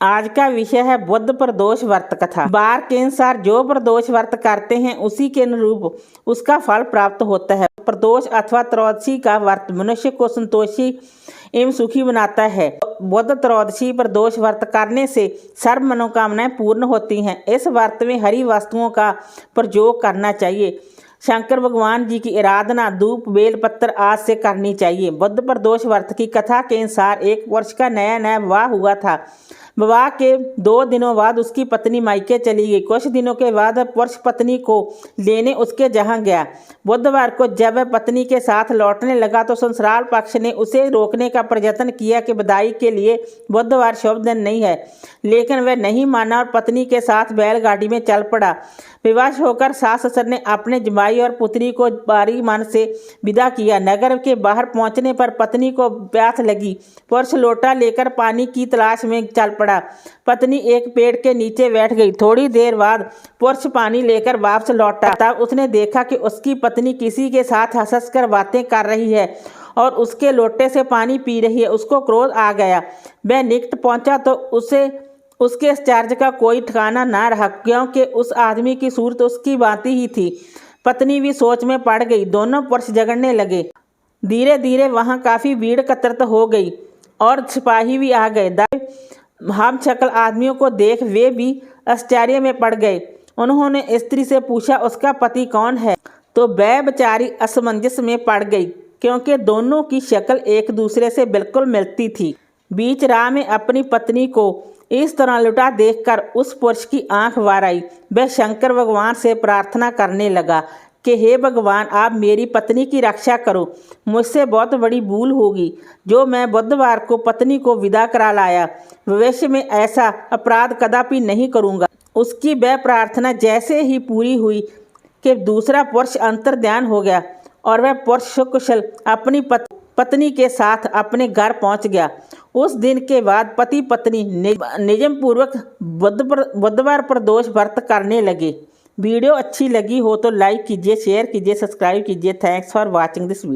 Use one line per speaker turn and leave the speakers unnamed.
आज का विषय है बुध प्रदोष व्रत कथा। वार के अनुसार जो प्रदोष व्रत करते हैं उसी के अनुरूप उसका फल प्राप्त होता है। प्रदोष अथवा त्रयोदशी का व्रत मनुष्य को संतोषी एवं सुखी बनाता है। बुध त्रयोदशी प्रदोष व्रत करने से सर्व मनोकामनाएं पूर्ण होती हैं। इस व्रत में हरी वस्तुओं का प्रयोग करना चाहिए। शंकर भगवान जी की आराधना धूप बेलपत्र आदि से करनी चाहिए। बुध प्रदोष व्रत की कथा के अनुसार एक वर्ष का नया विवाह हुआ था। विवाह के 2 दिनों बाद उसकी पत्नी मायके चली गई। कुछ दिनों के बाद पुरुष पत्नी को लेने उसके जहां गया। बुधवार को जब वह पत्नी के साथ लौटने लगा तो ससुराल पक्ष ने उसे रोकने का प्रयत्न किया कि बधाई के लिए बुधवार शुभ दिन नहीं है, लेकिन वह नहीं माना और पत्नी के साथ बैलगाड़ी में चल पड़ा। विवश होकर सास ससुर ने अपने जमाई और पुत्री को भारी मन से विदा किया। नगर के बाहर पहुंचने पर पत्नी को प्यास लगी। पुरुष लोटा लेकर पानी की तलाश में चल पड़ा। पत्नी एक पेड़ के नीचे बैठ गई। थोड़ी देर बाद पुरुष पानी लेकर वापस लौटा। तब उसने देखा कि उसकी पत्नी किसी के साथ हंसकर बातें कर रही है और उसके लोटे से पानी पी रही है। उसको क्रोध आ गया। वह निकट पहुंचा तो उसके आश्चर्य का कोई ठिकाना ना रहा, क्योंकि उस आदमी की सूरत उसकी भांति ही थी। पत्नी भी सोच में पड़ गई। दोनों पुरुष झगड़ने लगे। धीरे धीरे वहां काफी भीड़ एकत्रित हो गई और सिपाही भी आ गए। हम शक्ल आदमियों को देख वे भी आश्चर्य में पड़ गए। उन्होंने स्त्री से पूछा उसका पति कौन है, तो वह बेचारी असमंजस में पड़ गई, क्योंकि दोनों की शक्ल एक दूसरे से बिल्कुल मिलती थी। बीच राह में अपनी पत्नी को इस तरह लुटा देखकर उस पुरुष की आंख भर आई। वह शंकर भगवान से प्रार्थना करने लगा कि हे भगवान, आप मेरी पत्नी की रक्षा करो। मुझसे बहुत बड़ी भूल होगी जो मैं बुधवार को पत्नी को विदा करा लाया। भविष्य में ऐसा अपराध कदापि नहीं करूँगा। उसकी वह प्रार्थना जैसे ही पूरी हुई कि दूसरा पुरुष अंतर्ध्यान हो गया और वह पुरुष सकुशल अपनी पत्नी के साथ अपने घर पहुंच गया। उस दिन के बाद पति पत्नी नियम पूर्वक बुधवार प्रदोष व्रत करने लगे। वीडियो अच्छी लगी हो तो लाइक कीजिए, शेयर कीजिए, सब्सक्राइब कीजिए। Thanks for watching this video.